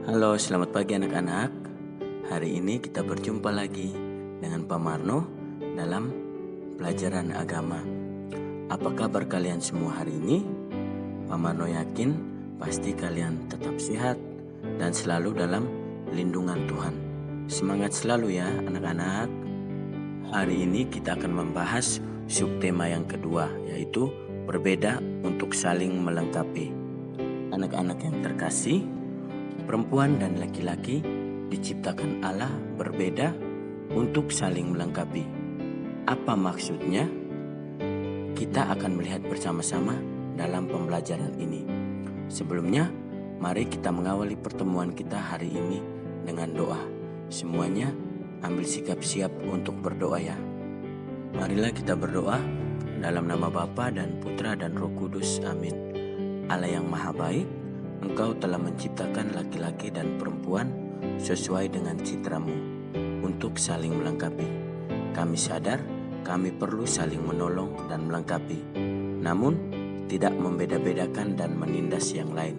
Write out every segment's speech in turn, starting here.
Halo, selamat pagi anak-anak. Hari ini kita berjumpa lagi dengan Pak Marno dalam pelajaran agama. Apa kabar kalian semua hari ini? Pak Marno yakin pasti kalian tetap sehat dan selalu dalam lindungan Tuhan. Semangat selalu ya anak-anak. Hari ini kita akan membahas subtema yang kedua, yaitu berbeda untuk saling melengkapi. Anak-anak yang terkasih, perempuan dan laki-laki diciptakan Allah berbeda untuk saling melengkapi. Apa maksudnya? Kita akan melihat bersama-sama dalam pembelajaran ini. Sebelumnya, mari kita mengawali pertemuan kita hari ini dengan doa. Semuanya ambil sikap siap untuk berdoa ya. Marilah kita berdoa dalam nama Bapa dan Putra dan Roh Kudus. Amin. Allah yang Maha Baik, Engkau telah menciptakan laki-laki dan perempuan sesuai dengan citra-Mu untuk saling melengkapi. Kami sadar kami perlu saling menolong dan melengkapi, namun tidak membeda-bedakan dan menindas yang lain.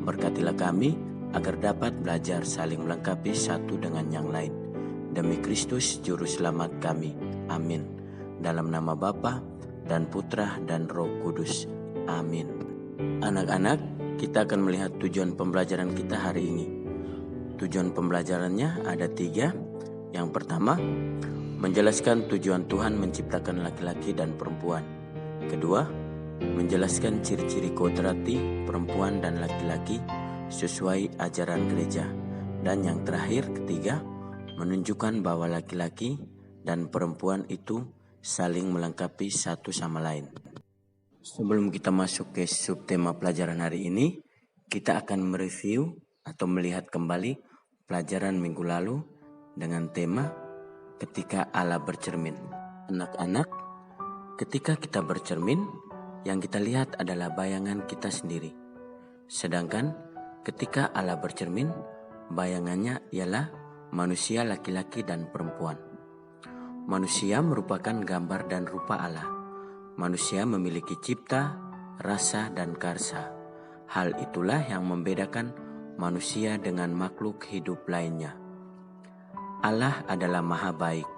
Berkatilah kami agar dapat belajar saling melengkapi satu dengan yang lain. Demi Kristus Juru Selamat kami. Amin. Dalam nama Bapa dan Putra dan Roh Kudus. Amin. Anak-anak, kita akan melihat tujuan pembelajaran kita hari ini. Tujuan pembelajarannya ada 3. Yang pertama, menjelaskan tujuan Tuhan menciptakan laki-laki dan perempuan. Kedua, menjelaskan ciri-ciri kodrati perempuan dan laki-laki sesuai ajaran gereja. Dan yang terakhir, ketiga, menunjukkan bahwa laki-laki dan perempuan itu saling melengkapi satu sama lain. Sebelum kita masuk ke subtema pelajaran hari ini, kita akan mereview atau melihat kembali pelajaran minggu lalu dengan tema ketika Allah bercermin. Anak-anak, ketika kita bercermin, yang kita lihat adalah bayangan kita sendiri. Sedangkan ketika Allah bercermin, bayangannya ialah manusia laki-laki dan perempuan. Manusia merupakan gambar dan rupa Allah. Manusia memiliki cipta, rasa, dan karsa. Hal itulah yang membedakan manusia dengan makhluk hidup lainnya. Allah adalah Maha Baik.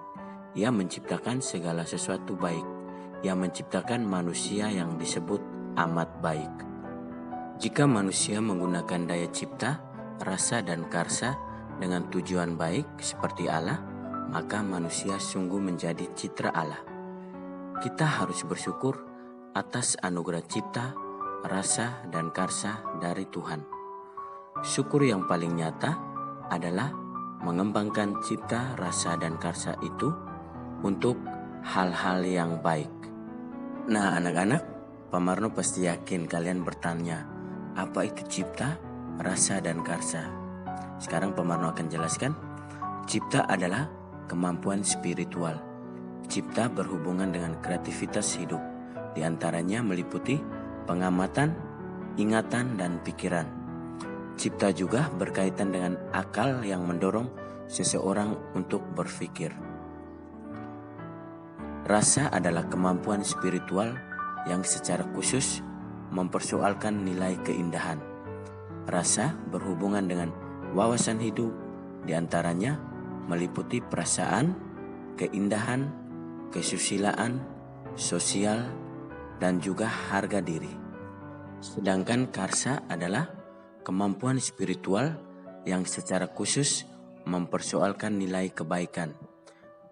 Ia menciptakan segala sesuatu baik. Ia menciptakan manusia yang disebut amat baik. Jika manusia menggunakan daya cipta, rasa, dan karsa dengan tujuan baik seperti Allah, maka manusia sungguh menjadi citra Allah. Kita harus bersyukur atas anugerah cipta, rasa, dan karsa dari Tuhan. Syukur yang paling nyata adalah mengembangkan cipta, rasa, dan karsa itu untuk hal-hal yang baik. Nah anak-anak, Pak Marno pasti yakin kalian bertanya, apa itu cipta, rasa, dan karsa? Sekarang Pak Marno akan jelaskan. Cipta adalah kemampuan spiritual. Cipta berhubungan dengan kreativitas hidup, di antaranya meliputi pengamatan, ingatan, dan pikiran. Cipta juga berkaitan dengan akal yang mendorong seseorang untuk berpikir. Rasa adalah kemampuan spiritual yang secara khusus mempersoalkan nilai keindahan. Rasa berhubungan dengan wawasan hidup, di antaranya meliputi perasaan, keindahan, kesusilaan, sosial, dan juga harga diri. Sedangkan karsa adalah kemampuan spiritual yang secara khusus mempersoalkan nilai kebaikan.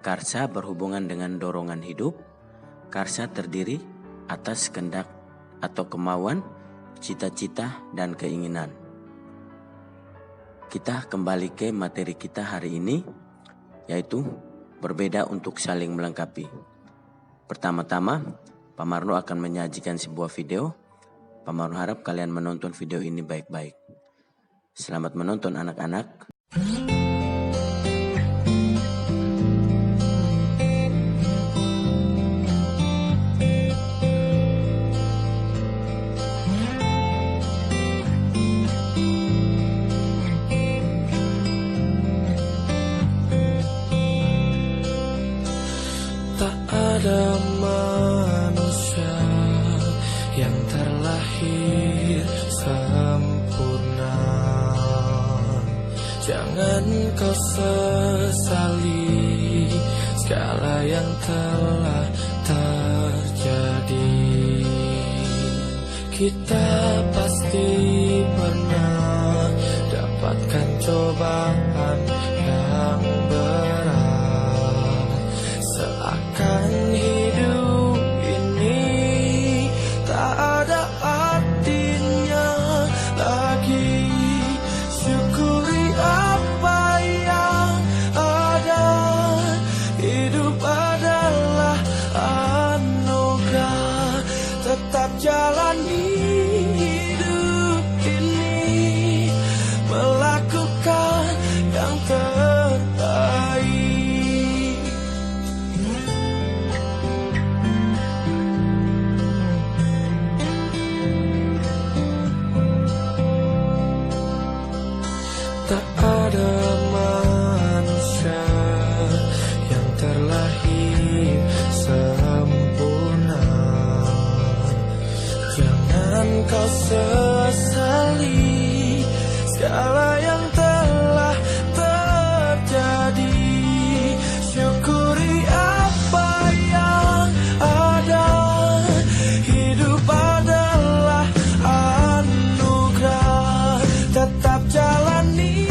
Karsa berhubungan dengan dorongan hidup. Karsa terdiri atas kehendak atau kemauan, cita-cita, dan keinginan. Kita kembali ke materi kita hari ini, yaitu berbeda untuk saling melengkapi. Pertama-tama, Pak Marno akan menyajikan sebuah video. Pak Marno harap kalian menonton video ini baik-baik. Selamat menonton anak-anak. Tak ada manusia yang terlahir sempurna. Jangan kau sesali segala yang telah terjadi. Kita pasti pernah dapatkan cobaan yang berat. Seakan hidup ini tak ada artinya lagi. Syukuri apa yang ada. Hidup adalah anugerah. Tetap jalani hidup ini, melakukan yang terbaik. Tak ada manusia yang terlahir sempurna. Jangan kau sesali segala yang telah terjadi. Syukuri apa yang ada. Hidup adalah anugerah. Tetap jalani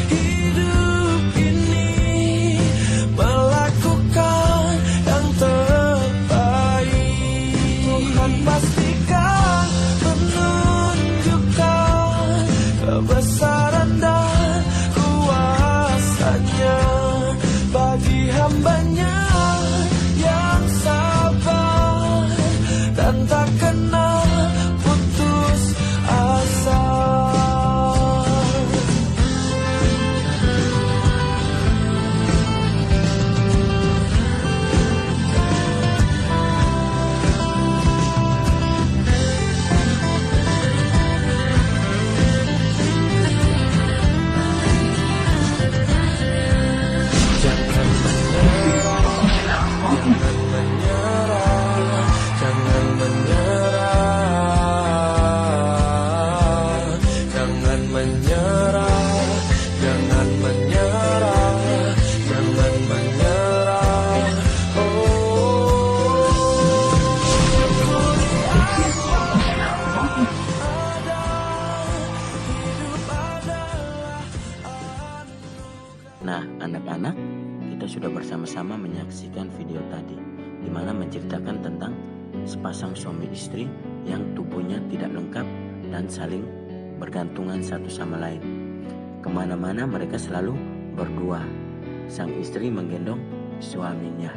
hidup ini, melakukan yang terbaik. Tuhan pastikan menunjukkan kebesaran dan kuasa-Nya bagi hamba-Nya yang sabar dan tak kenal putus asa. Jangan menyerah, jangan menyerah, jangan menyerah, jangan menyerah, jangan menyerah. Oh, syukuri apa ada. Hidup adalah Nah, anak-anak, kita sudah bersama-sama menyaksikan video tadi, di mana menceritakan tentang sepasang suami istri yang tubuhnya tidak lengkap dan saling bergantungan satu sama lain. Kemana-mana mereka selalu berdua. Sang istri menggendong suaminya.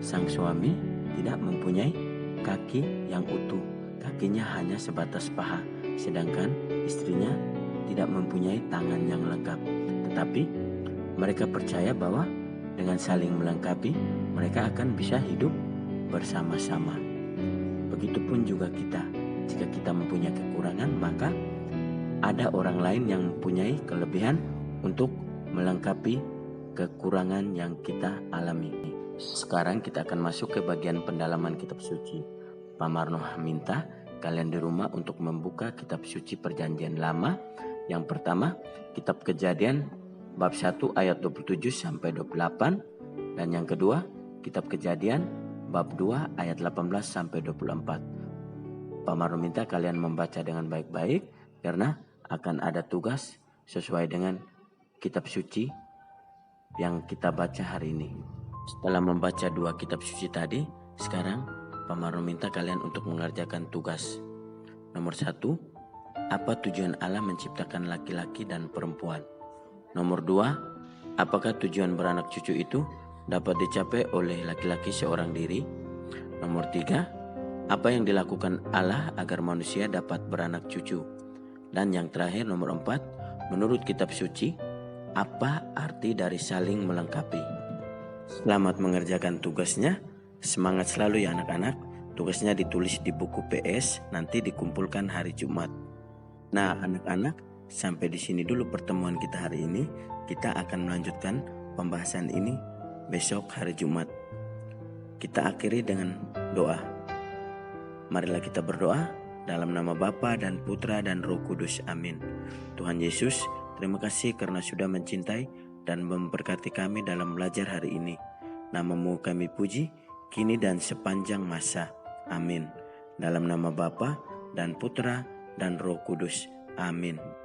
Sang suami tidak mempunyai kaki yang utuh, kakinya hanya sebatas paha, sedangkan istrinya tidak mempunyai tangan yang lengkap. Tetapi mereka percaya bahwa dengan saling melengkapi, mereka akan bisa hidup bersama-sama. Begitupun juga kita, jika kita mempunyai kekurangan, maka ada orang lain yang mempunyai kelebihan untuk melengkapi kekurangan yang kita alami. Sekarang kita akan masuk ke bagian pendalaman kitab suci. Pak Marno minta kalian di rumah untuk membuka kitab suci Perjanjian Lama. Yang pertama, kitab Kejadian bab 1 ayat 27 sampai 28, dan yang kedua, kitab Kejadian bab 2 ayat 18 sampai 24. Pak Marno minta kalian membaca dengan baik-baik karena akan ada tugas sesuai dengan kitab suci yang kita baca hari ini. Setelah membaca dua kitab suci tadi, sekarang Pak Marno minta kalian untuk mengerjakan tugas. Nomor 1, apa tujuan Allah menciptakan laki-laki dan perempuan? Nomor 2, apakah tujuan beranak cucu itu dapat dicapai oleh laki-laki seorang diri? Nomor 3, apa yang dilakukan Allah agar manusia dapat beranak cucu? Dan yang terakhir, nomor 4, menurut kitab suci, apa arti dari saling melengkapi? Selamat mengerjakan tugasnya. Semangat selalu ya anak-anak. Tugasnya ditulis di buku PS, nanti dikumpulkan hari Jumat. Nah anak-anak, sampai di sini dulu pertemuan kita hari ini. Kita akan melanjutkan pembahasan ini besok hari Jumat. Kita akhiri dengan doa. Marilah kita berdoa dalam nama Bapa dan Putra dan Roh Kudus. Amin. Tuhan Yesus, Terima kasih karena sudah mencintai dan memberkati kami dalam belajar hari ini. Namamu kami puji, kini dan sepanjang masa. Amin. Dalam nama Bapa dan Putra dan Roh Kudus. Amin.